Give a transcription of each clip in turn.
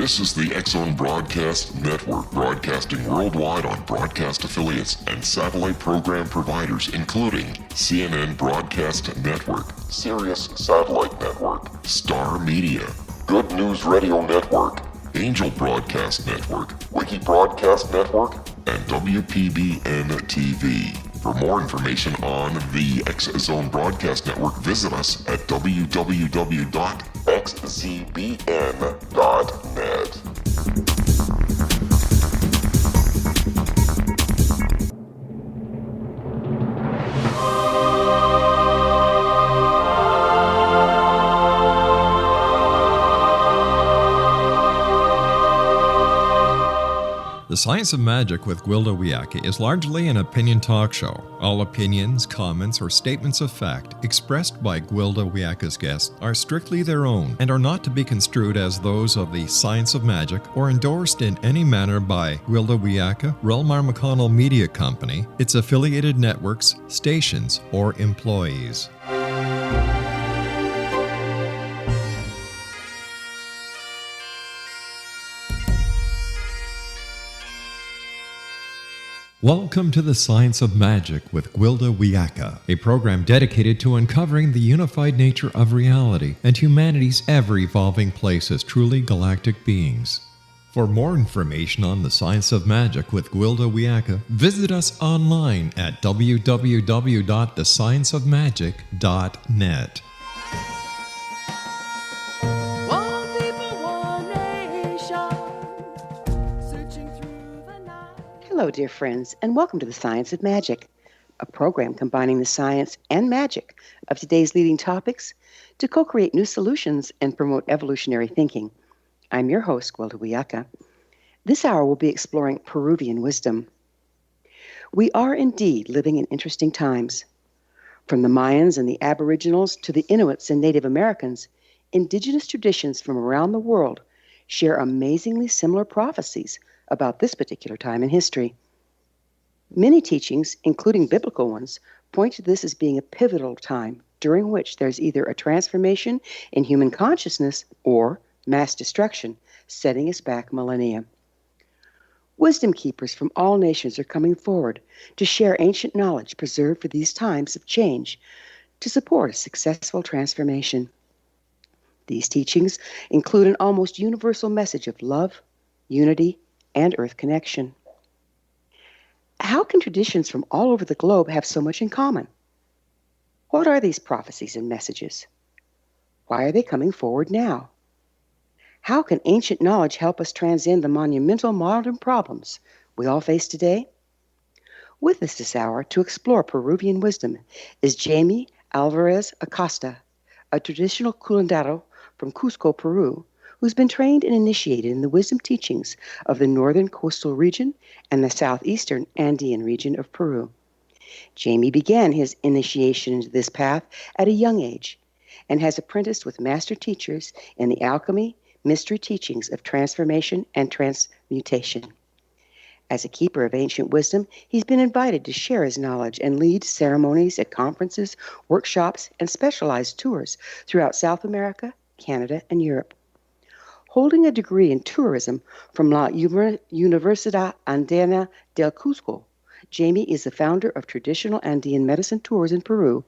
This is the X-Zone Broadcast Network, broadcasting worldwide on broadcast affiliates and satellite program providers, including CNN Broadcast Network, Sirius Satellite Network, Star Media, Good News Radio Network, Angel Broadcast Network, Wiki Broadcast Network, and WPBN TV. For more information on the X-Zone Broadcast Network, visit us at www.xzbn.net. The Science of Magic with Gwilda Wiyaka is largely an opinion talk show. All opinions, comments, or statements of fact expressed by Gwilda Wiyaka's guests are strictly their own and are not to be construed as those of the Science of Magic or endorsed in any manner by Gwilda Wiyaka, REL-MAR McConnell Media Company, its affiliated networks, stations, or employees. Welcome to the Science of Magic with Gwilda Wiyaka, a program dedicated to uncovering the unified nature of reality and humanity's ever-evolving place as truly galactic beings. For more information on the Science of Magic with Gwilda Wiyaka, visit us online at www.thescienceofmagic.net. Hello, dear friends, and welcome to the Science of Magic, a program combining the science and magic of today's leading topics to co-create new solutions and promote evolutionary thinking. I'm your host, Gwilda Wiyaka. This hour we'll be exploring Peruvian wisdom. We are indeed living in interesting times. From the Mayans and the Aboriginals to the Inuits and Native Americans, indigenous traditions from around the world share amazingly similar prophecies about this particular time in history. Many teachings, including biblical ones, point to this as being a pivotal time during which there's either a transformation in human consciousness or mass destruction, setting us back millennia. Wisdom keepers from all nations are coming forward to share ancient knowledge preserved for these times of change to support a successful transformation. These teachings include an almost universal message of love, unity, and earth connection. How can traditions from all over the globe have so much in common? What are these prophecies and messages? Why are they coming forward now? How can ancient knowledge help us transcend the monumental modern problems we all face today? With us this hour to explore Peruvian wisdom is Jhaimy Alvarez-Acosta, a traditional curandero from Cusco, Peru, who's been trained and initiated in the wisdom teachings of the northern coastal region and the southeastern Andean region of Peru. Jhaimy began his initiation into this path at a young age and has apprenticed with master teachers in the alchemy, mystery teachings of transformation and transmutation. As a keeper of ancient wisdom, he's been invited to share his knowledge and lead ceremonies at conferences, workshops, and specialized tours throughout South America, Canada, and Europe. Holding a degree in tourism from La Universidad Andina del Cusco, Jhaimy is the founder of Traditional Andean Medicine Tours in Peru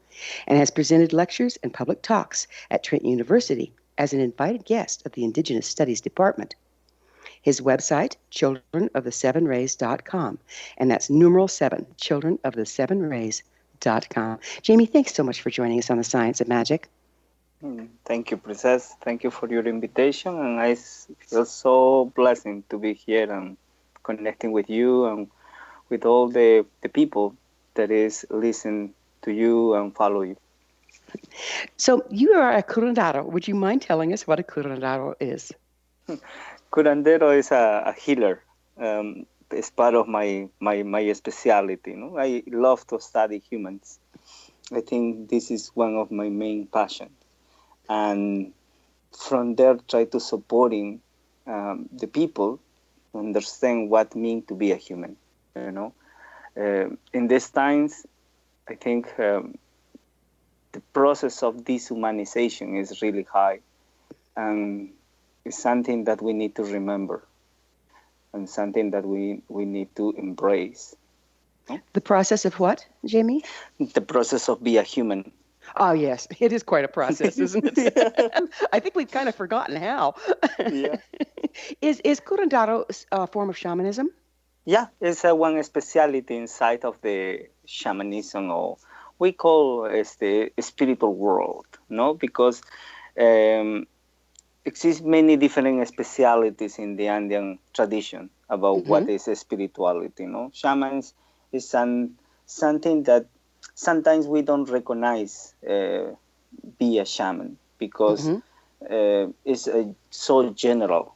and has presented lectures and public talks at Trent University as an invited guest of the Indigenous Studies Department. His website, childrenofthesevenrays.com, and that's numeral 7, childrenofthesevenrays.com. Jhaimy, thanks so much for joining us on the Science of Magic. Thank you, Princess. Thank you for your invitation, and I feel so blessed to be here and connecting with you and with all the people that is listen to you and follow you. So you are a curandero. Would you mind telling us what a curandero is? Curandero is a healer. It's part of my specialty. I love to study humans. I think this is one of my main passions. And from there, try to supporting the people to understand what it means to be a human. In these times, I think the process of dehumanization is really high, and is something that we need to remember and something that we need to embrace. No? The process of what, Jhaimy? The process of being a human. Oh, yes. It is quite a process, isn't it? Yeah. I think we've kind of forgotten how. Yeah. Is curandero a form of shamanism? Yeah, it's one speciality inside of the shamanism, or we call the spiritual world, no? Because exist many different specialities in the Andean tradition about what is spirituality, no? Shamans is something that sometimes we don't recognize be a shaman because it's so general,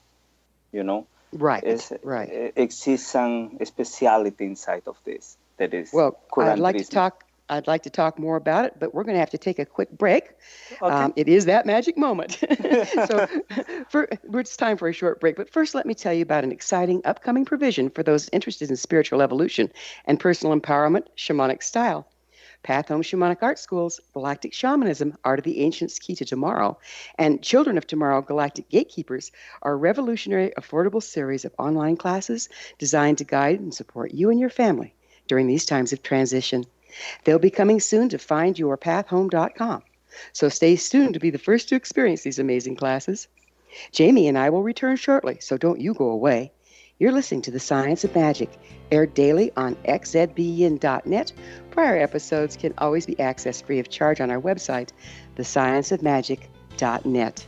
you know. Right, right. Exists some speciality inside of this that is curanderism. I'd like to talk more about it, but we're going to have to take a quick break. Okay. It is that magic moment. So it's time for a short break. But first, let me tell you about an exciting upcoming provision for those interested in spiritual evolution and personal empowerment, shamanic style. Path Home Shamanic Art School's Galactic Shamanism, Art of the Ancients Key to Tomorrow, and Children of Tomorrow, Galactic Gatekeepers are a revolutionary, affordable series of online classes designed to guide and support you and your family during these times of transition. They'll be coming soon to findyourpathhome.com. So stay tuned to be the first to experience these amazing classes. Jhaimy and I will return shortly, so don't you go away. You're listening to The Science of Magic, aired daily on xzbn.net. Prior episodes can always be accessed free of charge on our website, thescienceofmagic.net.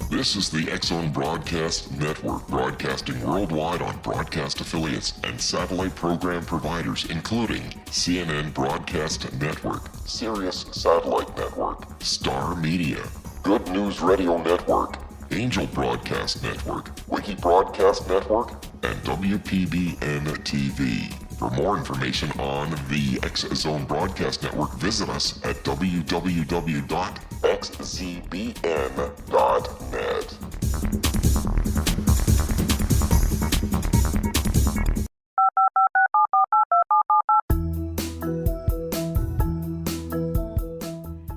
This is the X-Zone Broadcast Network, broadcasting worldwide on broadcast affiliates and satellite program providers, including CNN Broadcast Network, Sirius Satellite Network, Star Media, Good News Radio Network, Angel Broadcast Network, Wiki Broadcast Network, and WPBN TV. For more information on the X-Zone Broadcast Network, visit us at www.xzbn.net.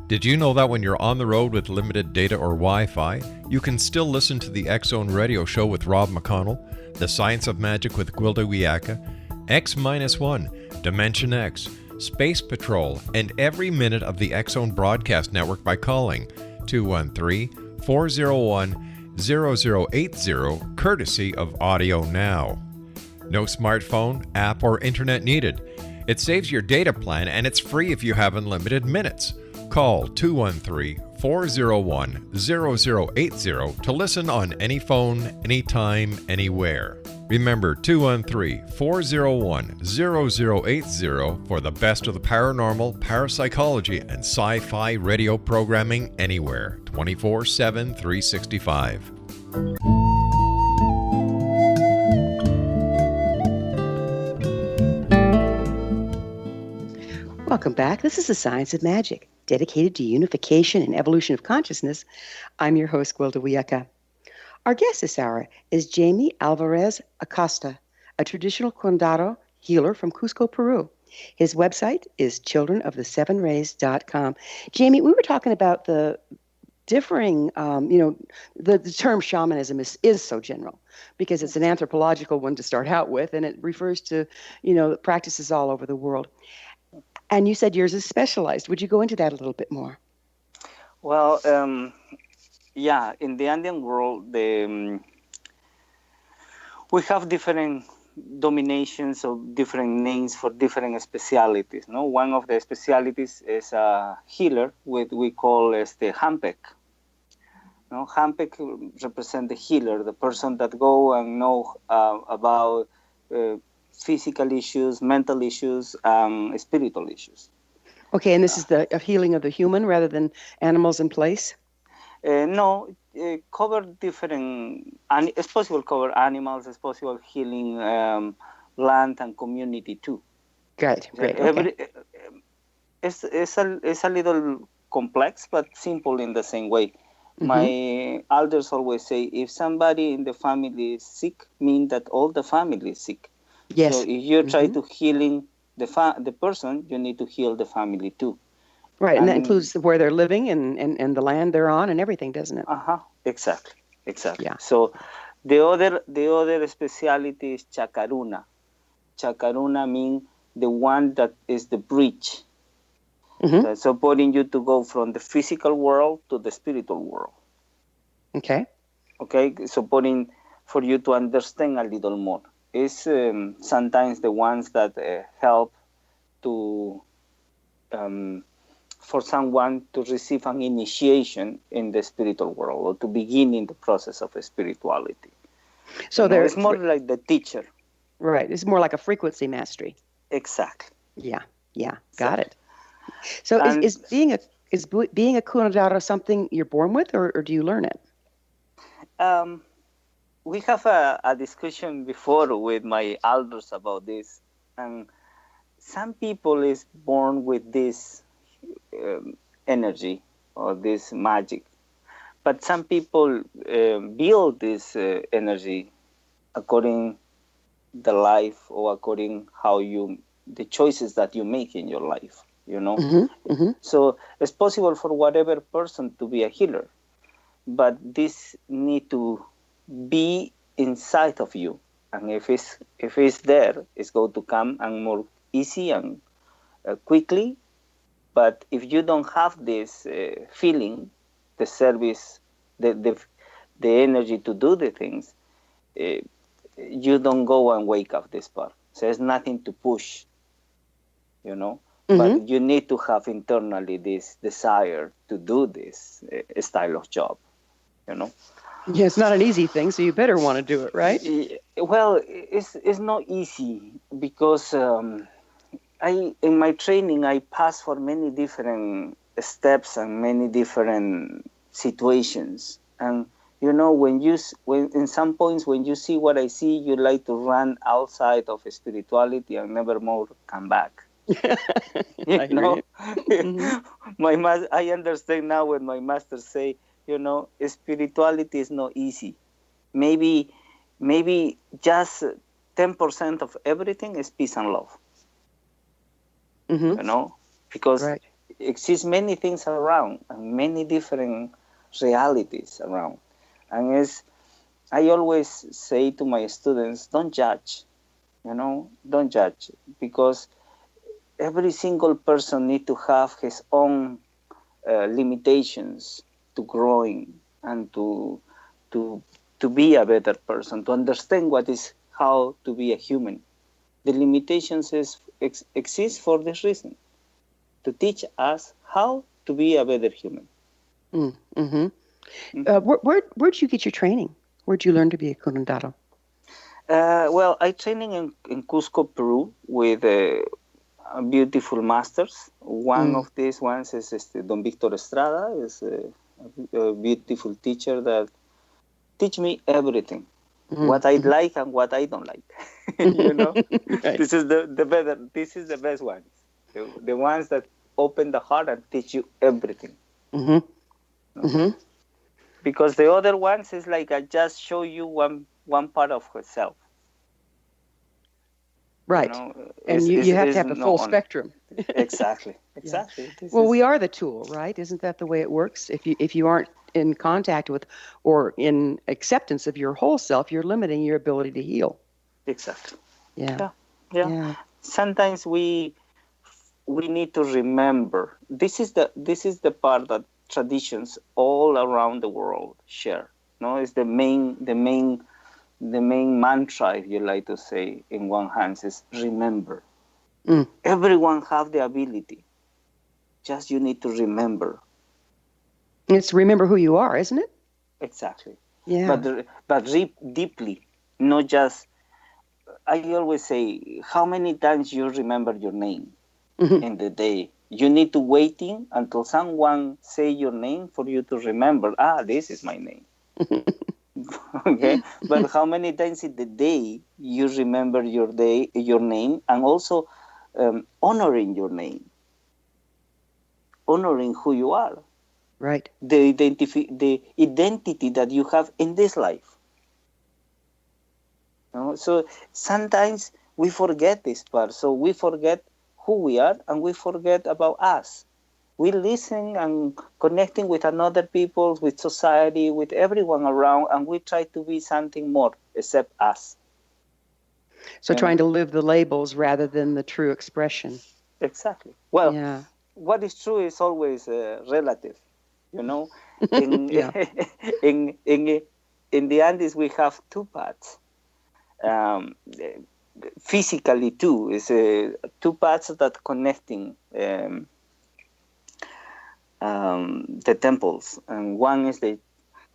Did you know that when you're on the road with limited data or Wi-Fi, you can still listen to the X-Zone Radio Show with Rob McConnell, The Science of Magic with Gwilda Wiyaka, X-1, Dimension X, Space Patrol, and every minute of the X-Zone Broadcast Network by calling 213-401-0080, courtesy of Audio Now. No smartphone, app, or internet needed. It saves your data plan and it's free if you have unlimited minutes. Call 213-401-0080 to listen on any phone, anytime, anywhere. Remember 213-401-0080 for the best of the paranormal, parapsychology, and sci-fi radio programming anywhere, 24/7, 365. Welcome back. This is The Science of Magic, dedicated to unification and evolution of consciousness. I'm your host, Gwilda Wiyaka. Our guest this hour is Jhaimy Alvarez-Acosta, a traditional curandero healer from Cusco, Peru. His website is childrenofthesevenrays.com. Jhaimy, we were talking about the differing, the term shamanism is so general because it's an anthropological one to start out with, and it refers to, practices all over the world. And you said yours is specialized. Would you go into that a little bit more? Well, yeah, in the Andean world, we have different dominations of different names for different specialities. No, one of the specialities is a healer, we call as the Hampek. No, Hampek represent the healer, the person that go and know about physical issues, mental issues, spiritual issues. Okay, and this is the healing of the human rather than animals in place? No, cover different, it's possible cover animals, it's possible healing land, and community too. Great. Okay. It's a little complex, but simple in the same way. My elders always say, if somebody in the family is sick, mean that all the family is sick. Yes. So if you try to healing the person, you need to heal the family too. Right, and that includes where they're living and the land they're on and everything, doesn't it? Exactly. Yeah. So the other speciality is chakaruna. Chakaruna means the one that is the bridge. That's supporting you to go from the physical world to the spiritual world. Okay, supporting for you to understand a little more. It's sometimes the ones that help to for someone to receive an initiation in the spiritual world or to begin in the process of spirituality. So it's more like the teacher. Right, it's more like a frequency mastery. Exactly. Yeah, got it. So is being a curandero something you're born with, or do you learn it? We have a discussion before with my elders about this, and some people is born with this energy or this magic, but some people build this energy according the life or according how the choices that you make in your life. So it's possible for whatever person to be a healer, but this need to be inside of you, and if it's there, it's going to come and more easy and quickly. But if you don't have this feeling, the service, the energy to do the things, you don't go and wake up this part. So there's nothing to push, but you need to have internally this desire to do this style of job, Yeah, it's not an easy thing, so you better want to do it, right? Well, it's not easy because in my training I passed for many different steps and many different situations, and when in some points when you see what I see, you like to run outside of spirituality and never more come back. I hear you. I understand now when my master say, spirituality is not easy. Maybe just 10% of everything is peace and love. Because exists many things around and many different realities around. And I always say to my students, don't judge, don't judge, because every single person needs to have his own limitations to growing and to be a better person, to understand how to be a human. The limitations exist for this reason, to teach us how to be a better human. Where'd you get your training? Where'd you learn to be a curandero? Well, I training in Cusco, Peru, with beautiful masters. One of these ones is Don Victor Estrada, is a beautiful teacher that teach me everything, what I like and what I don't like. Right. This is the best ones, the ones that open the heart and teach you everything. Because the other ones is like I just show you one part of herself. Right. And you have to have the full spectrum. Exactly. Yeah. Well, we are the tool, right? Isn't that the way it works? If you aren't in contact with or in acceptance of your whole self, you're limiting your ability to heal. Exactly. Yeah. Sometimes we need to remember. This is the part that traditions all around the world share. It's the main mantra, if you like to say, in one hand, is remember. Everyone have the ability. Just you need to remember. It's remember who you are, isn't it? Exactly. Yeah. But deeply, not just. I always say, how many times you remember your name in the day? You need to waiting until someone say your name for you to remember. This is my name. Okay, but how many times in the day you remember your name, and also honoring your name, honoring who you are, Right. the identity that you have in this life. So sometimes we forget this part. So we forget who we are, and we forget about us. We listen and connecting with another people, with society, with everyone around, and we try to be something more except us. So trying to live the labels rather than the true expression. Exactly. Well, Yeah. what is true is always relative. In Yeah. in the Andes we have two paths. Um, physically too is two paths that connecting the temples, and one is the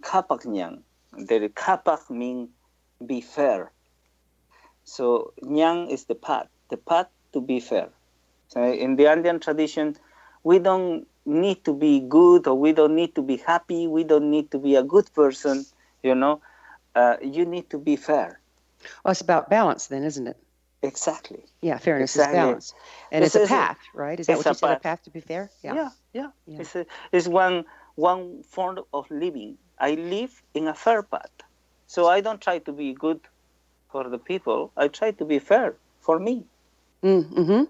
Kapak Nyang. The Kapak means be fair. So Nyang is the path to be fair. So in the Andean tradition, we don't need to be good, or we don't need to be happy. We don't need to be a good person. You need to be fair. Well, it's about balance then, isn't it? Exactly. Yeah, fairness is Exactly. balance. And it's a path, right? Is that what you said, a path to be fair? Yeah. It's one form of living. I live in a fair path. So I don't try to be good for the people. I try to be fair for me. Mm-hmm.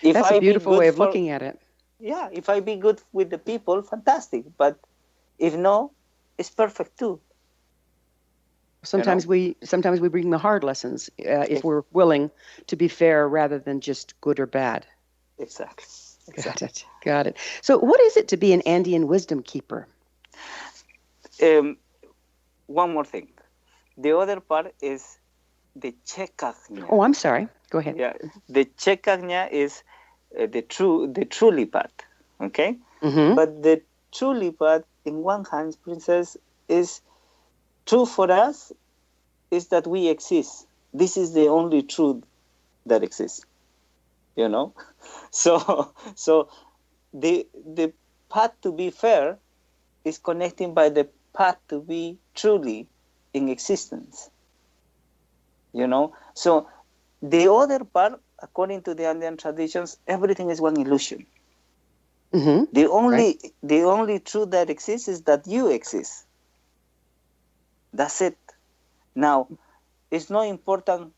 If That's I a be beautiful way good of looking at it. Yeah, if I be good with the people, fantastic. But if no, it's perfect too. Sometimes we bring the hard lessons if we're willing to be fair rather than just good or bad. Exactly. Got it. So what is it to be an Andean wisdom keeper? One more thing. The other part is the Chekagnya. Oh, I'm sorry. Go ahead. Yeah, the Chekagnya is the truly path. Okay? Mm-hmm. But the truly path, in one hand, princess, is true for us, is that we exist. This is the only truth that exists. So the path to be fair is connecting by the path to be truly in existence. So the other part, according to the Andean traditions, everything is one illusion. Mm-hmm. The only truth that exists is that you exist. That's it. Now, it's not important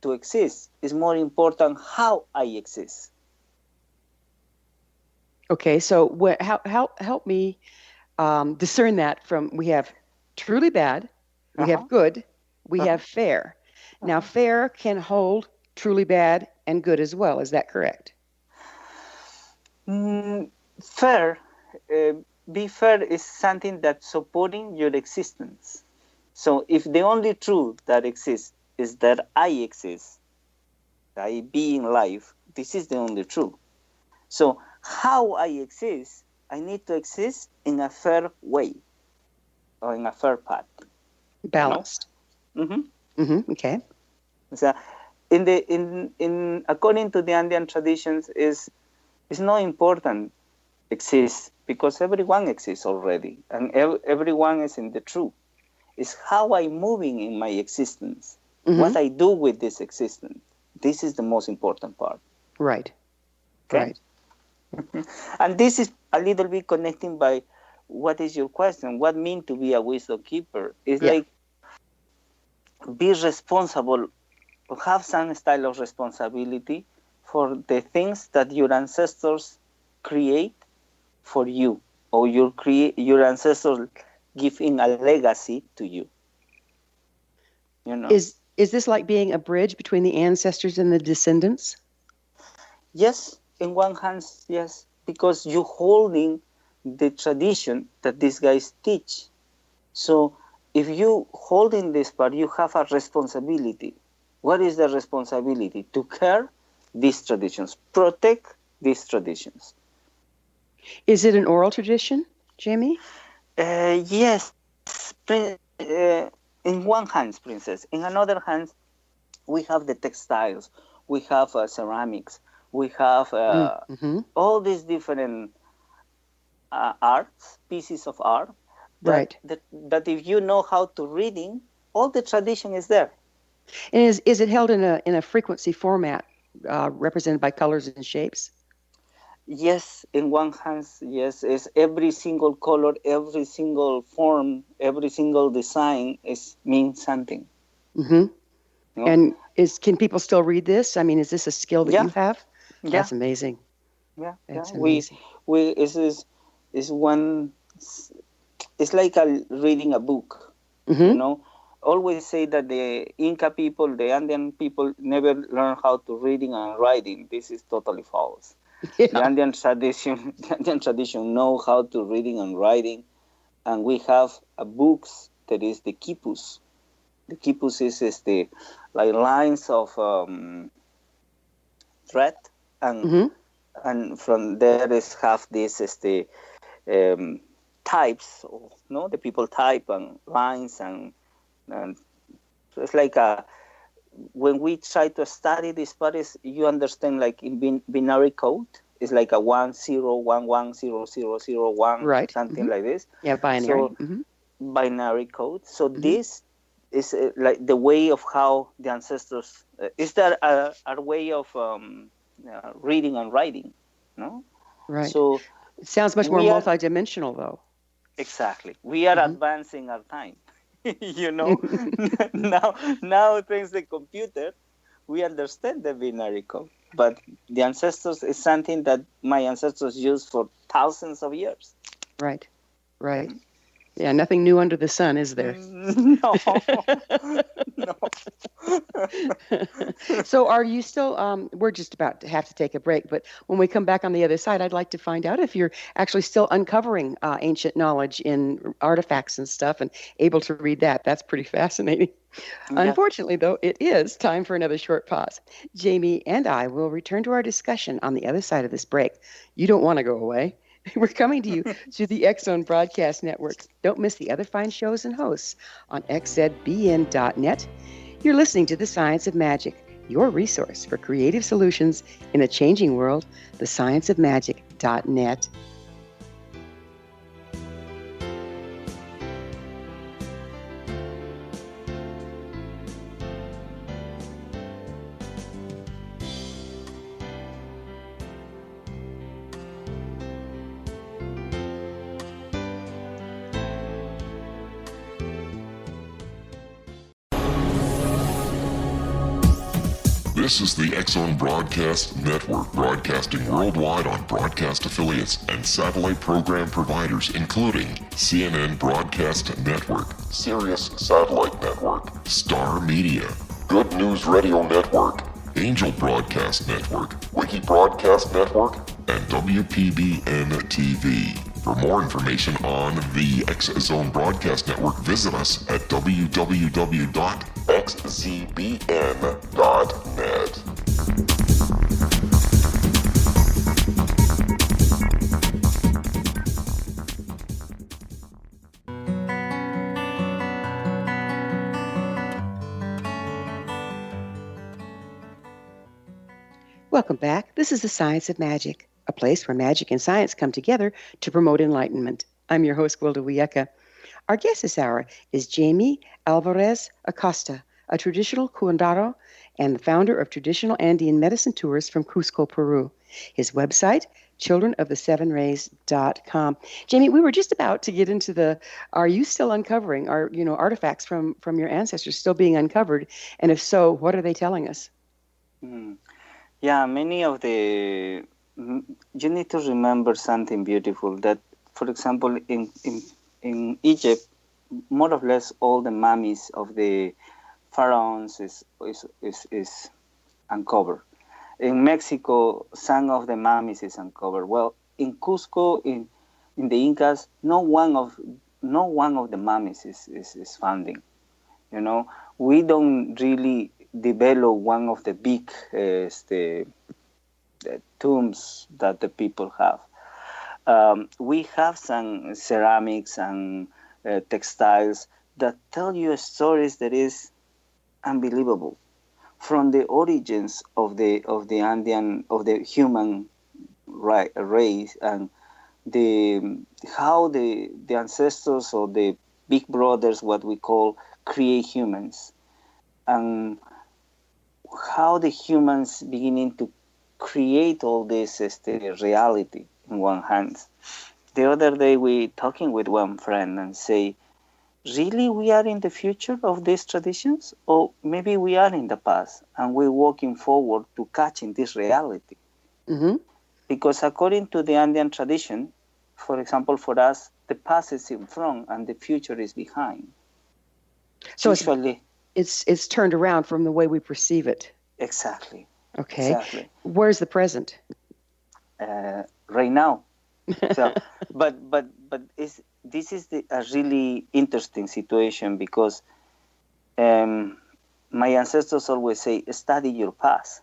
to exist. It's more important how I exist. Okay, so help me discern that from, we have truly bad, we have good, we have fair. Now, fair can hold truly bad and good as well. Is that correct? Fair, be fair is something that's supporting your existence. So if the only truth that exists is that I exist, I be in life, this is the only truth. So how I exist, I need to exist in a fair way, or in a fair path. Balanced. Okay. So in according to the Andean traditions, it's not important exist, because everyone exists already, and everyone is in the truth. It's how I'm moving in my existence, what I do with this existence. This is the most important part. Right. Okay? Right. And this is a little bit connecting by what is your question? What mean to be a wisdom keeper? It's like be responsible, have some style of responsibility for the things that your ancestors create for you, or your ancestors give in a legacy to you. Is this like being a bridge between the ancestors and the descendants? Yes, in one hand, yes, because you're holding the tradition that these guys teach. So if you holding this part, you have a responsibility. What is the responsibility? To care these traditions, protect these traditions. Is it an oral tradition, Jhaimy? Yes, in one hand, princess. In another hand, we have the textiles, we have ceramics, we have all these different arts, pieces of art Right. that if you know how to reading, all the tradition is there. And is it held in a frequency format represented by colors and shapes? Yes, in one hand, yes, is every single color, every single form, every single design is means something. Mm-hmm. You know? And can people still read this? I mean, is this a skill that Yeah, you have? yeah, That's amazing. yeah, yeah. That's amazing. We is one. It's like reading a book. You Mm-hmm. know, always say that the Inca people, the Andean people, never learn how to reading and writing. This is totally false. The Yeah. Andean tradition, the Andean tradition know how to reading and writing, and we have a books that is the quipus. The quipus is the like lines of thread, and Mm-hmm. from there is have this is the um, types. No, the people type and lines and so it's like when we try to study these parts, you understand like in binary code. It's like a 1 0 1 1 0 0 0 1, Right. something Mm-hmm. like this. Yeah, binary. So Mm-hmm. binary code. So Mm-hmm. this is like the way of how the ancestors. Is there a way of reading and writing? No. Right. So It sounds much more we are multidimensional, though. exactly we are Mm-hmm. advancing our time. you know, now thanks to the computer, we understand the binary code. But the ancestors is something that my ancestors used for thousands of years. Right. Right. Yeah, nothing new under the sun, is there? No, no. So are you still, we're just about to have to take a break, but when we come back on the other side, I'd like to find out if you're actually still uncovering ancient knowledge in artifacts and stuff and able to read that. That's pretty fascinating. Yeah. Unfortunately, though, it is time for another short pause. Jhaimy and I will return to our discussion on the other side of this break. You don't want to go away. We're coming to you through the X-Zone Broadcast Network. Don't miss the other fine shows and hosts on xzbn.net. You're listening to The Science of Magic, your resource for creative solutions in a changing world, thescienceofmagic.net. This is the X-Zone Broadcast Network, broadcasting worldwide on broadcast affiliates and satellite program providers, including CNN Broadcast Network, Sirius Satellite Network, Star Media, Good News Radio Network, Angel Broadcast Network, Wiki Broadcast Network, and WPBN TV. For more information on the X-Zone Broadcast Network, visit us at www.xzbn.net. Welcome back. This is The Science of Magic, a place where magic and science come together to promote enlightenment. I'm your host, Gwilda Wiyaka. Our guest this hour is Jhaimy Alvarez-Acosta, a traditional curandero and the founder of Traditional Andean Medicine Tours from Cusco, Peru. His website, childrenofthesevenrays.com. Jhaimy, we were just about to get into are you still uncovering, artifacts from your ancestors still being uncovered? And if so, what are they telling us? Yeah, many of the you need to remember something beautiful that, for example, in Egypt, more or less all the mummies of the pharaohs is uncovered. In Mexico, some of the mummies is uncovered. Well, in Cusco, in the Incas, no one of the mummies is founding. You know, we don't really develop one of the big the tombs that the people have. We have some ceramics and textiles that tell you stories that is unbelievable from the origins of the Andean of the human race and the how the ancestors or the big brothers, what we call, create humans, and how the humans beginning to create all this reality in one hand. The other day we talking with one friend and say, really we are in the future of these traditions, or maybe we are in the past and we're walking forward to catching this reality. Mm-hmm. Because according to the Andean tradition, for example, for us, the past is in front and the future is behind. So Usually, it's turned around from the way we perceive it. exactly. Okay. Exactly. Where's the present? Right now. So, but this is a really interesting situation because my ancestors always say, study your past,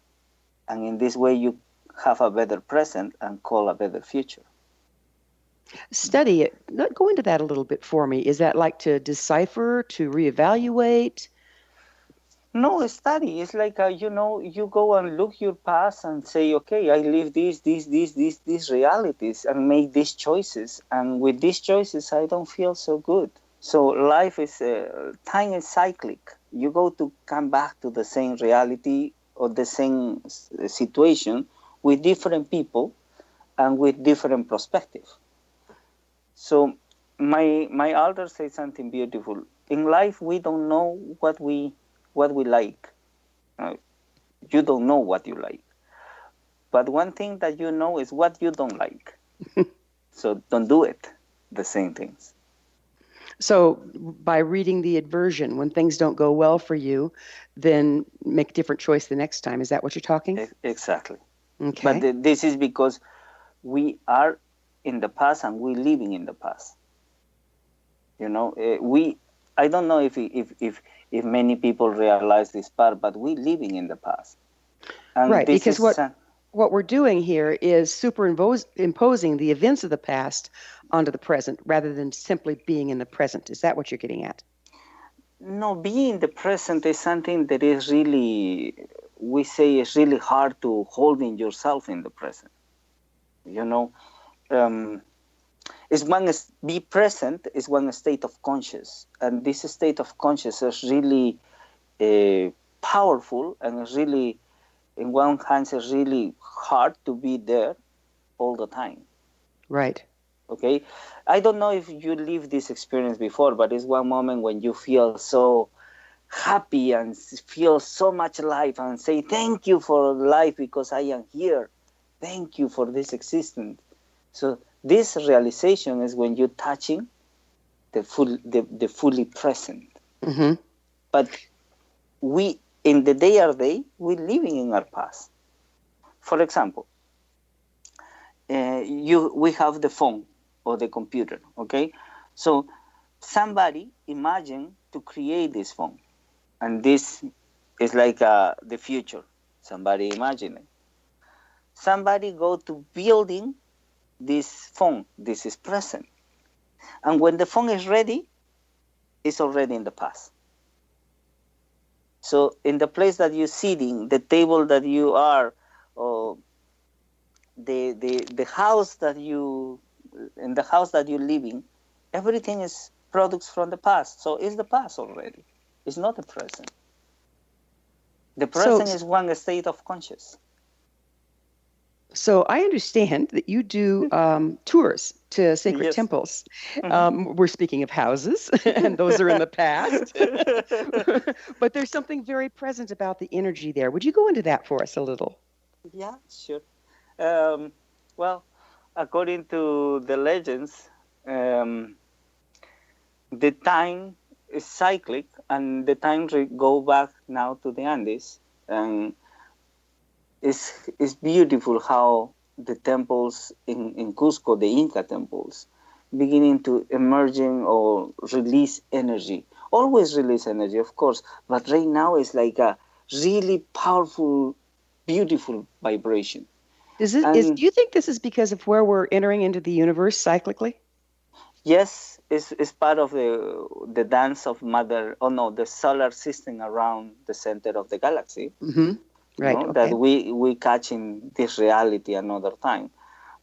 and in this way you have a better present and call a better future. Study it. Go into that a little bit for me. Is that like to decipher, to reevaluate? No, study. It's like, you go and look your past and say, okay, I live these realities and make these choices. And with these choices, I don't feel so good. So life is, time is cyclic. You go to come back to the same reality or the same situation with different people and with different perspective. So my elder said something beautiful. In life, we don't know what we like. You don't know what you like. But one thing that you know is what you don't like. So don't do it, the same things. So by reading the aversion, when things don't go well for you, then make a different choice the next time. Is that what you're talking? Exactly. Okay. But this is because we are in the past and we're living in the past. I don't know if many people realize this part, but we're living in the past. And right, this because is what we're doing here is imposing the events of the past onto the present rather than simply being in the present. Is that what you're getting at? No, being in the present is something that is really, we say, is really hard to hold in yourself in the present. Be present is one state of conscious, and this state of conscious is really powerful and is really, in one hand, is really hard to be there all the time. Right. Okay, I don't know if you lived this experience before, but it's one moment when you feel so happy and feel so much life and say thank you for life because I am here. Thank you for this existence. So this realization is when you're touching the fully present. Mm-hmm. But we, in the day, we're living in our past. For example, we have the phone or the computer, okay? So somebody imagine to create this phone. And this is like the future. Somebody imagine it. Somebody go to building this phone. This is present. And when the phone is ready, it's already in the past. So in the place that you're sitting, the table that you are, or the house that you, in the house that you're living, everything is products from the past. So it's the past already. It's not the present. The present is one state of conscious. So I understand that you do tours to sacred temples. We're speaking of houses, and those are in the past. But there's something very present about the energy there. Would you go into that for us a little? Yeah, sure. Well, according to the legends, the time is cyclic, and the time go back now to the Andes, and it's beautiful how the temples in Cusco, the Inca temples, beginning to emerging or release energy. Always release energy, of course, but right now it's like a really powerful, beautiful vibration. Do you think this is because of where we're entering into the universe cyclically? Yes, it's part of the dance of the solar system around the center of the galaxy. Mm-hmm. Right. That we catch in this reality another time.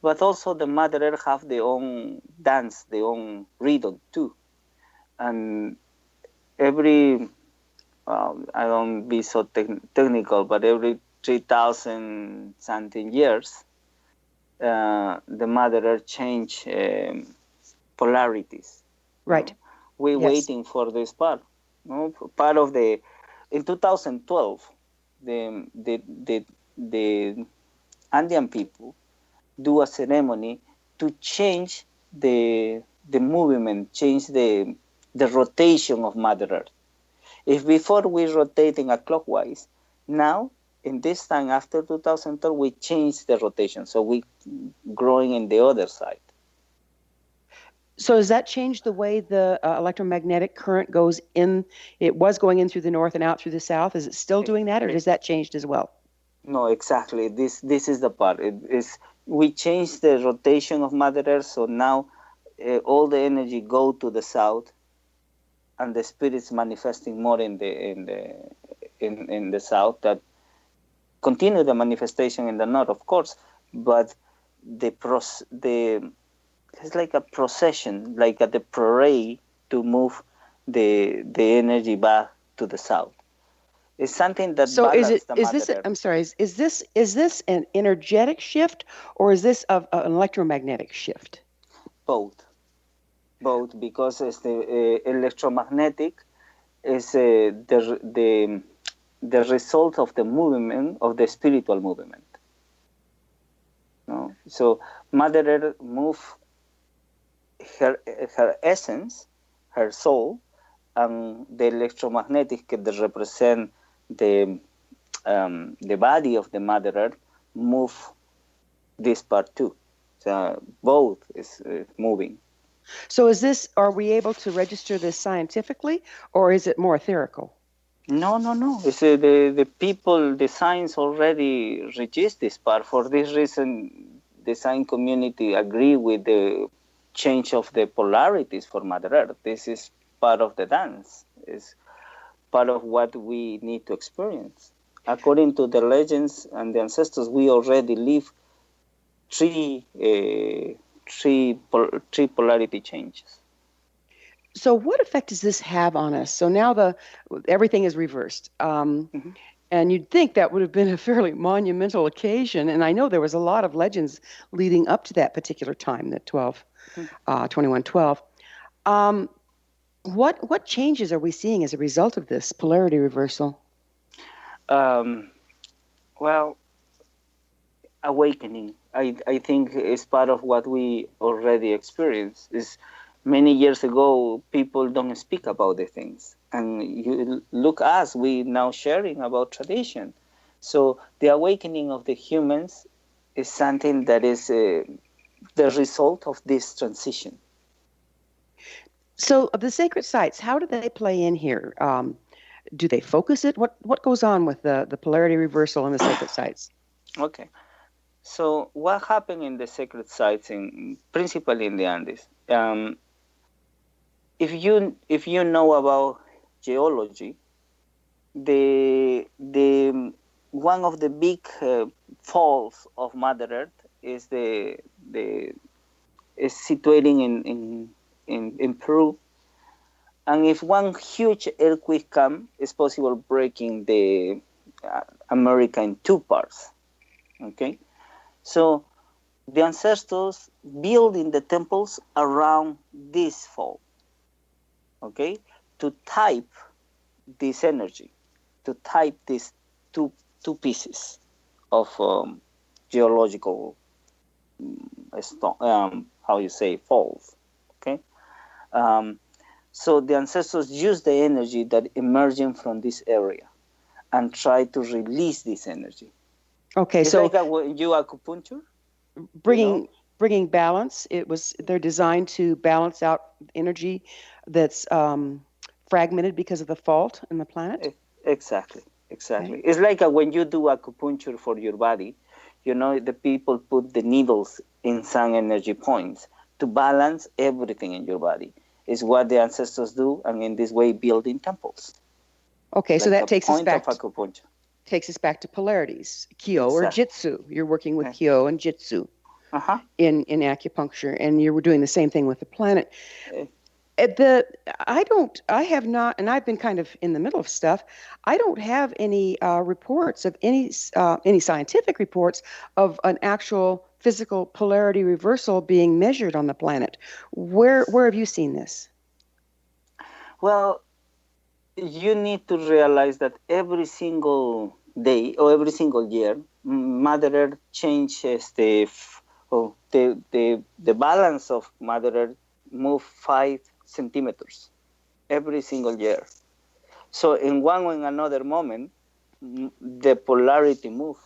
But also the Mother Earth have their own dance, their own rhythm too. And every, I don't be so technical, but every 3,000 something years, the Mother Earth change polarities. Right. We're Yes. waiting for this part. Part of the, in 2012, the Andean people do a ceremony to change the movement, change the rotation of Mother Earth. If before we rotating a clockwise, now in this time after 2012 we change the rotation, so we growing in the other side. So does that change the way the electromagnetic current goes in? It was going in through the north and out through the south. Is it still doing that, or does that changed as well? No, exactly. This is the part. It is, we change the rotation of Mother Earth, so now all the energy go to the south, and the spirits manifesting more in the south. That continue the manifestation in the north, of course, but it's like a procession, like at the parade to move the energy back to the south. It's something that So balances the Mother this? Earth. I'm sorry. Is this an energetic shift, or is this an electromagnetic shift? Both, because it's the electromagnetic is the result of the movement of the spiritual movement. No? So Mother Earth move her essence, her soul, and the electromagnetic that represent the body of the Mother Earth move this part too. So both is moving. So are we able to register this scientifically, or is it more etherical? No. It's the people, the science already register this part. For this reason, the science community agree with the change of the polarities for Mother Earth. This is part of the dance. It's part of what we need to experience. According to the legends and the ancestors, we already live three polarity changes. So what effect does this have on us? So now everything is reversed. And you'd think that would have been a fairly monumental occasion. And I know there was a lot of legends leading up to that particular time, that 2112. What changes are we seeing as a result of this polarity reversal? Well, awakening. I think is part of what we already experienced. Is many years ago, people don't speak about the things. And you look us, we now sharing about tradition. So the awakening of the humans is something that is the result of this transition. So of the sacred sites, how do they play in here? Do they focus it? What goes on with the polarity reversal in the sacred sites? Okay. So what happened in the sacred sites, principally in the Andes? If you know about geology, the one of the big falls of Mother Earth is is situating in Peru, and if one huge earthquake comes, it's possible breaking the America in two parts. Okay, so the ancestors building the temples around this fall. Okay, to type this energy, to type these two pieces of geological how you say falls. Okay, so the ancestors use the energy that emerging from this area and try to release this energy. Okay, it's so like you acupuncture, bringing balance. They're designed to balance out energy that's fragmented because of the fault in the planet. Exactly. Okay. It's like when you do acupuncture for your body, the people put the needles in some energy points to balance everything in your body. Is what the ancestors do, and in this way building temples. Okay, like so that takes us back. Acupuncture. Takes us back to polarities, Kyo or Jitsu. You're working with Kyo and Jitsu. in acupuncture, and you were doing the same thing with the planet. I have not, and I've been kind of in the middle of stuff. I don't have any reports of any scientific reports of an actual physical polarity reversal being measured on the planet. Where have you seen this? Well, you need to realize that every single day or every single year, Mother Earth changes the balance of Mother Earth move 5 centimeters every single year. So in one or in another moment, the polarity move,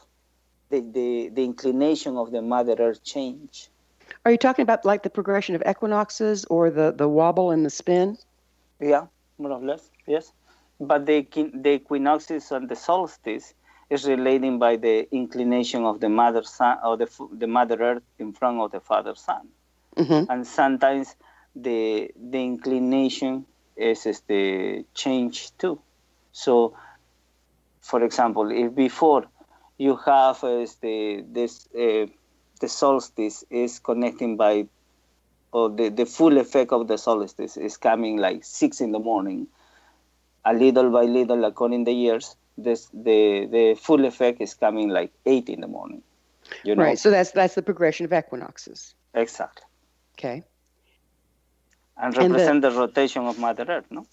the inclination of the Mother Earth change. Are you talking about like the progression of equinoxes or the wobble and the spin? Yeah, more or less, yes. But the equinoxes and the solstice is relating by the inclination of the Mother Sun or the Mother Earth in front of the Father Sun. Mm-hmm. And sometimes the inclination is the change too. So, for example, if before you have the solstice is connecting by, or the full effect of the solstice is coming like 6 in the morning, a little by little, according to the years, the full effect is coming like 8 in the morning. You know? Right. So that's the progression of equinoxes. Exactly. Okay. And represent the rotation of Mother Earth, no?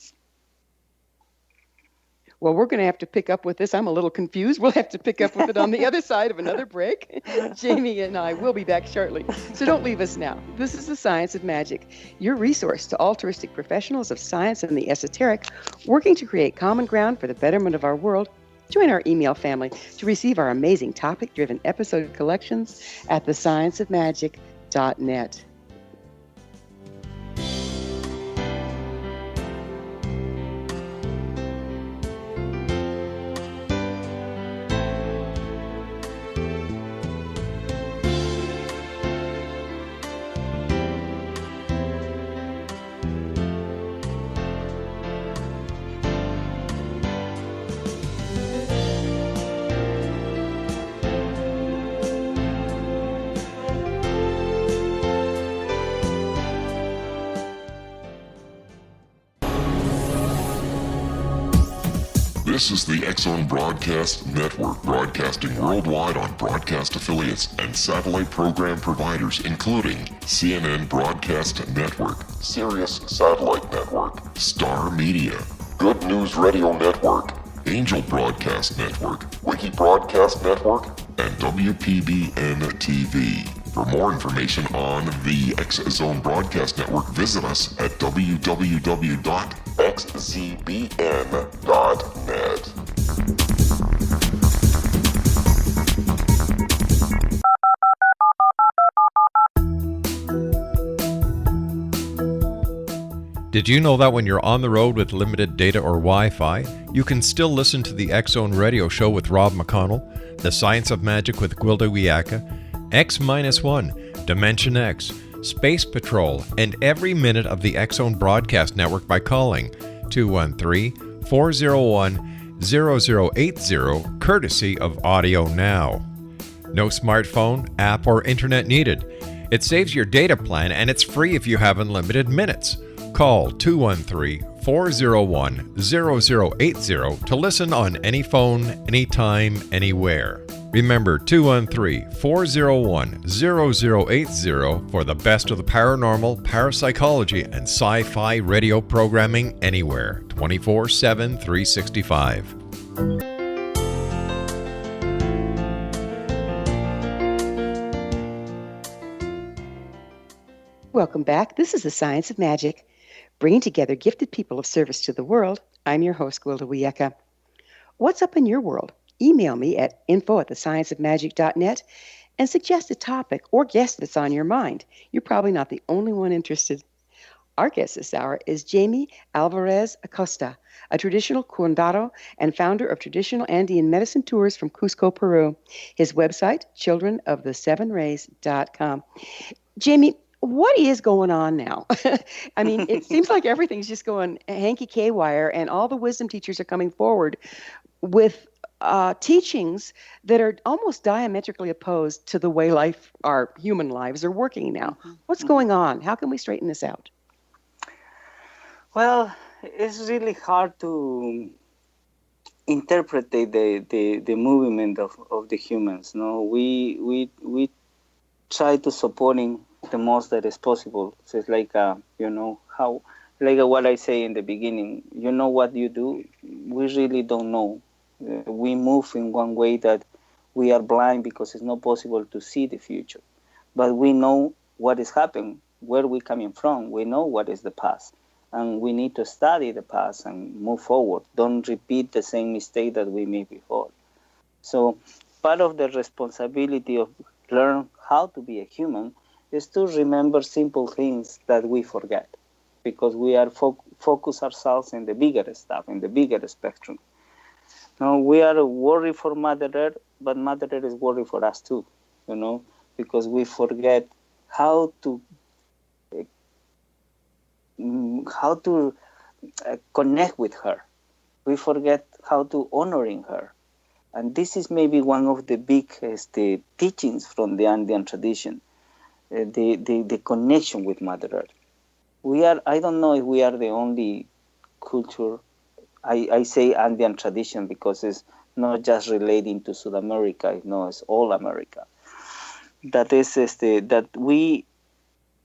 Well, we're going to have to pick up with this. I'm a little confused. We'll have to pick up with it on the other side of another break. Jhaimy and I will be back shortly. So don't leave us now. This is The Science of Magic, your resource to altruistic professionals of science and the esoteric, working to create common ground for the betterment of our world. Join our email family to receive our amazing topic-driven episode collections at thescienceofmagic.net. This is the X-Zone Broadcast Network, broadcasting worldwide on broadcast affiliates and satellite program providers, including CNN Broadcast Network, Sirius Satellite Network, Star Media, Good News Radio Network, Angel Broadcast Network, Wiki Broadcast Network, and WPBN TV. For more information on the X-Zone Broadcast Network, visit us at www.xzbn.net. Did you know that when you're on the road with limited data or Wi-Fi, you can still listen to the X-Zone Radio Show with Rob McConnell, The Science of Magic with Gwilda Wiyaka, X-1, Dimension X, Space Patrol, and every minute of the X-Zone Broadcast Network by calling 213-401-0080, courtesy of Audio Now. No smartphone, app, or internet needed. It saves your data plan and it's free if you have unlimited minutes. Call 213-401-0080 to listen on any phone, anytime, anywhere. Remember 213-401-0080 for the best of the paranormal, parapsychology, and sci-fi radio programming anywhere, 24/7, 365. Welcome back. This is The Science of Magic, bringing together gifted people of service to the world. I'm your host, Gwilda Wiyaka. What's up in your world? Email me at info@thescienceofmagic.net and suggest a topic or guest that's on your mind. You're probably not the only one interested. Our guest this hour is Jhaimy Alvarez-Acosta, a traditional curandero and founder of Traditional Andean Medicine Tours from Cusco, Peru. His website, childrenofthesevenrays.com. Jhaimy, what is going on now? I mean, it seems like everything's just going hanky-K-wire, and all the wisdom teachers are coming forward with teachings that are almost diametrically opposed to the way our human lives are working now. What's going on? How can we straighten this out? Well, it's really hard to interpret the movement of the humans. No, we try to supporting the most that is possible. So it's like how, like what I say in the beginning. What you do. We really don't know. We move in one way that we are blind because it's not possible to see the future, but we know what is happening, where we're coming from. We know what is the past, and we need to study the past and move forward. Don't repeat the same mistake that we made before. So part of the responsibility of learn how to be a human is to remember simple things that we forget, because we are focus ourselves in the bigger stuff, in the bigger spectrum. Now we are worried for Mother Earth, but Mother Earth is worried for us too, because we forget how to connect with her. We forget how to honoring her. And this is maybe one of the big teachings from the Andean tradition, the connection with Mother Earth. I don't know if we are the only culture, I say Andean tradition because it's not just relating to South America, it's all America. That is that we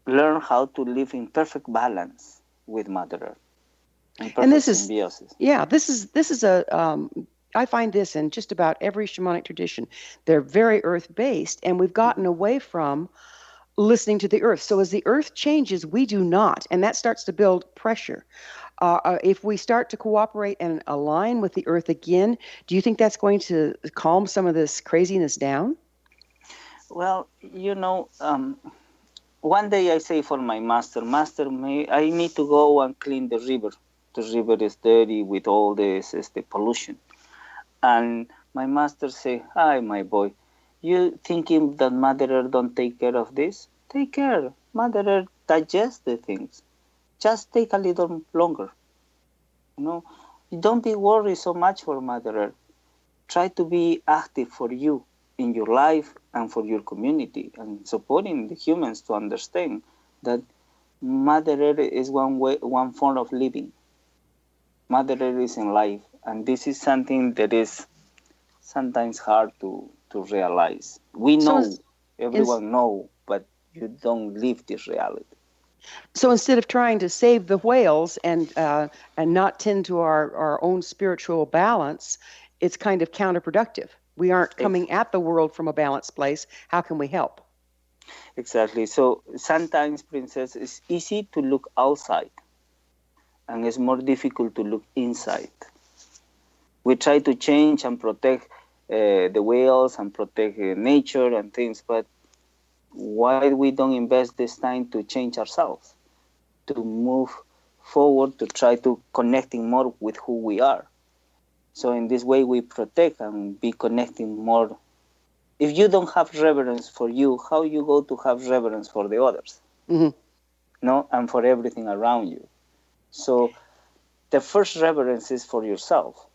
learn how to live in perfect balance with Mother Earth. And this is symbiosis. This is I find this in just about every shamanic tradition. They're very earth-based, and we've gotten away from listening to the earth. So as the earth changes, we do not, and that starts to build pressure. If we start to cooperate and align with the earth again, do you think that's going to calm some of this craziness down? Well, one day I say for my master, I need to go and clean the river. The river is dirty with all this pollution. And my master say, hi, my boy, you thinking that Mother Earth don't take care of this? Take care. Mother Earth digests the things. Just take a little longer. Don't be worried so much for Mother Earth. Try to be active for you in your life and for your community, and supporting the humans to understand that Mother Earth is one form of living. Mother Earth is in life, and this is something that is sometimes hard to realize. We know, everyone know, but you don't live this reality. So instead of trying to save the whales and not tend to our own spiritual balance, it's kind of counterproductive. We aren't coming at the world from a balanced place. How can we help? Exactly. So sometimes, Princess, it's easy to look outside, and it's more difficult to look inside. We try to change and protect the whales and protect nature and things, but why we don't invest this time to change ourselves, to move forward, to try to connecting more with who we are? So in this way, we protect and be connecting more. If you don't have reverence for you, how you go to have reverence for the others? No, and for everything around you. So the first reverence is for yourself.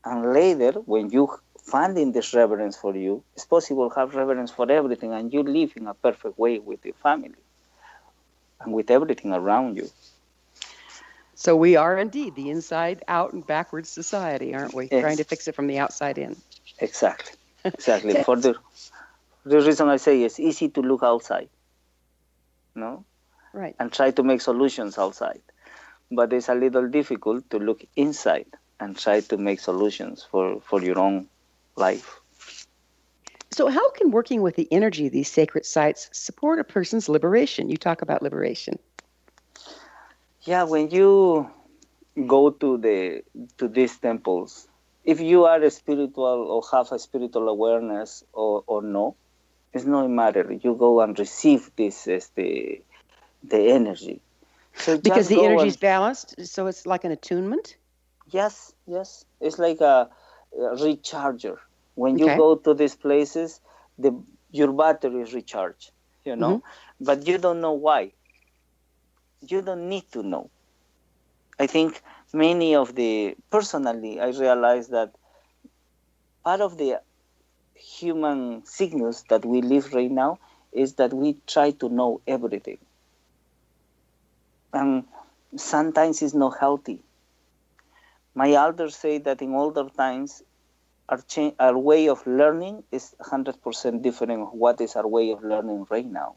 And later, when you finding this reverence for you, it's possible to have reverence for everything, and you live in a perfect way with your family and with everything around you. So we are indeed the inside out and backwards society, aren't we? Trying to fix it from the outside in. Exactly. For the reason I say it's easy to look outside, no? Right. And try to make solutions outside. But it's a little difficult to look inside and try to make solutions for your own life. So how can working with the energy of these sacred sites support a person's liberation? You talk about liberation. Yeah, when you go to these temples, if you are a spiritual or have a spiritual awareness or no, it's no matter. You go and receive this as the energy. So because the energy is balanced, so it's like an attunement? Yes. It's like a recharger. When you go to these places, your battery is recharged, but you don't know why. You don't need to know. I think personally, I realized that part of the human signals that we live right now is that we try to know everything. And sometimes it's not healthy. My elders say that in older times, our way of learning is 100% different of what is our way of learning right now.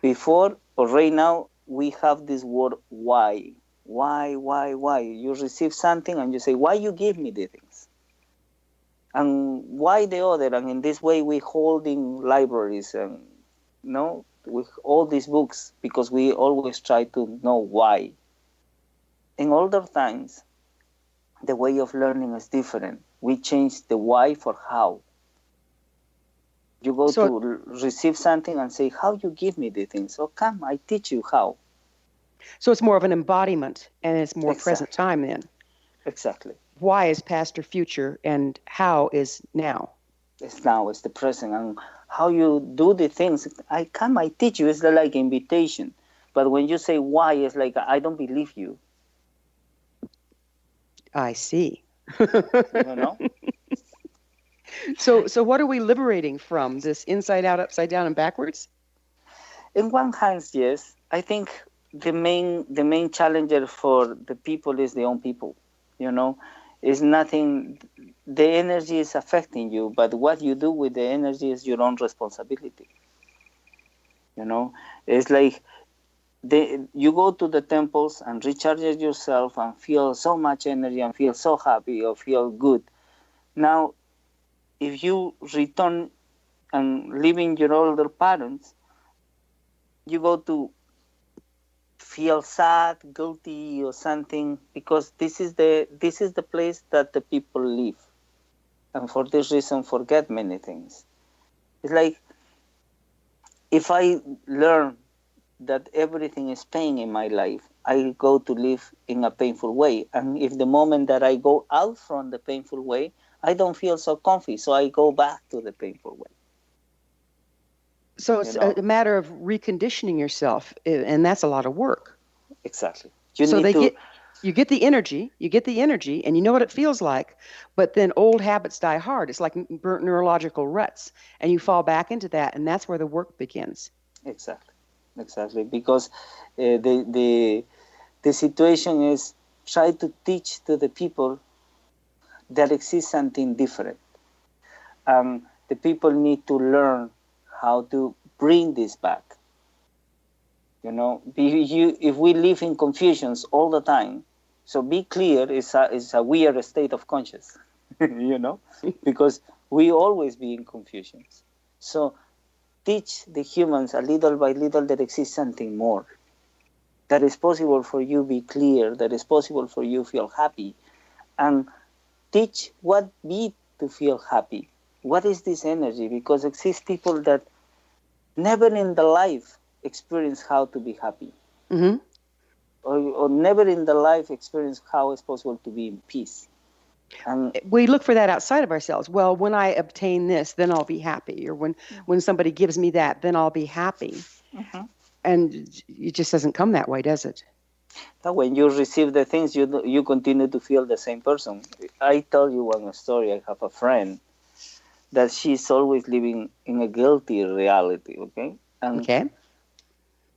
Before or right now, we have this word why. Why? You receive something and you say, why you give me the things? And why the other? And in this way, we holding libraries and with all these books because we always try to know why. In older times, the way of learning is different. We change the why for how. You go to receive something and say, how you give me the things? So come, I teach you how. So it's more of an embodiment, and it's more present time then. Exactly. Why is past or future, and how is now? It's now, it's the present. And how you do the things, I teach you. It's like invitation. But when you say why, it's like, I don't believe you. I see. You know? So what are we liberating from? This inside out, upside down, and backwards? In one hand, yes. I think the main challenger for the people is the own people. It's nothing. The energy is affecting you, but what you do with the energy is your own responsibility. It's like you go to the temples and recharge yourself and feel so much energy and feel so happy or feel good. Now, if you return and live in your older patterns, you go to feel sad, guilty, or something because this is the place that the people live, and for this reason forget many things. It's like if I learn that everything is pain in my life, I go to live in a painful way, and if the moment that I go out from the painful way, I don't feel so comfy, so I go back to the painful way. So it's a matter of reconditioning yourself, and that's a lot of work. Exactly. You get the energy, and you know what it feels like, but then old habits die hard. It's like burnt neurological ruts, and you fall back into that, and that's where the work begins. Exactly. Because the situation is try to teach to the people that exists something different. The people need to learn how to bring this back. If we live in confusions all the time, so be clear, it's a weird state of consciousness, because we always be in confusions. So teach the humans a little by little that exists something more. That is possible for you be clear, that is possible for you feel happy, and teach what be to feel happy. What is this energy? Because exist people that never in their life experience how to be happy. Mm-hmm. Or never in their life experience how it's possible to be in peace. And we look for that outside of ourselves. Well, when I obtain this, then I'll be happy. Or when somebody gives me that, then I'll be happy. Mm-hmm. And it just doesn't come that way, does it? But when you receive the things, you continue to feel the same person. I tell you one story. I have a friend that she's always living in a guilty reality, okay? And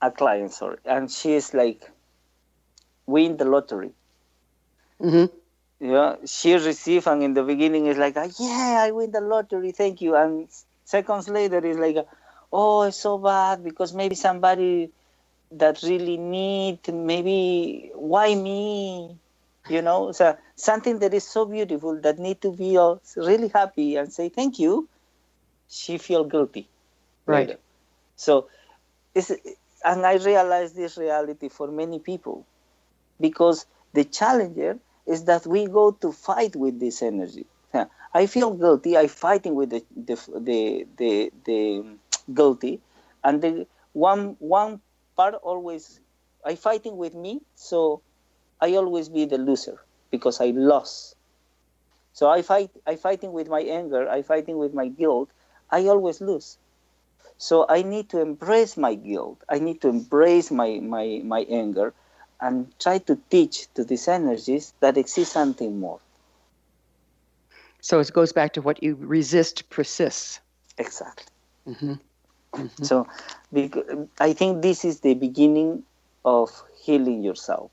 a client, sorry. And she's like, win the lottery. Mm-hmm. Yeah, she received, and in the beginning it's like, yeah, I win the lottery, thank you. And seconds later it's like, oh, it's so bad because maybe somebody that really need, maybe why me? So something that is so beautiful that need to feel really happy and say thank you, she feel guilty right later. So and I realize this reality for many people, because the challenger is that we go to fight with this energy. I feel guilty. I'm fighting with the guilty, and the one part always I fighting with me. So I always be the loser because I lost. So I fighting with my anger. I fighting with my guilt. I always lose. So I need to embrace my guilt. I need to embrace my anger, and try to teach to these energies that exists something more. So it goes back to what you resist persists. Exactly. Mm-hmm. Mm-hmm. So I think this is the beginning of healing yourself.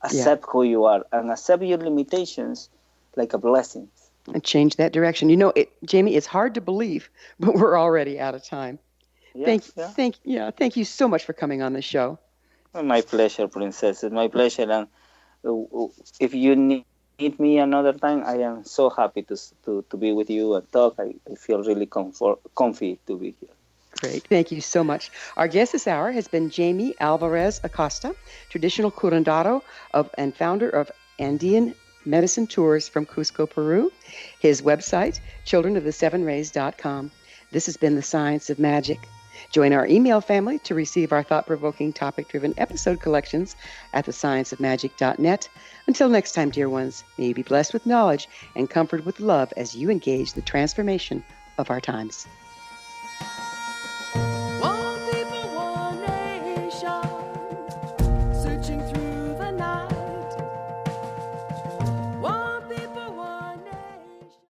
Accept who you are and accept your limitations like a blessing. And change that direction. Jhaimy, it's hard to believe, but we're already out of time. Yes, Thank you so much for coming on the show. My pleasure, Princess. It's my pleasure. And if you need me another time, I am so happy to be with you and talk. I feel really comfy to be here. Great. Thank you so much. Our guest this hour has been Jhaimy Alvarez-Acosta, traditional curandero and founder of Andean Medicine Tours from Cusco, Peru. His website, childrenofthesevenrays.com. This has been The Science of Magic. Join our email family to receive our thought-provoking, topic-driven episode collections at thescienceofmagic.net. Until next time, dear ones, may you be blessed with knowledge and comforted with love as you engage the transformation of our times.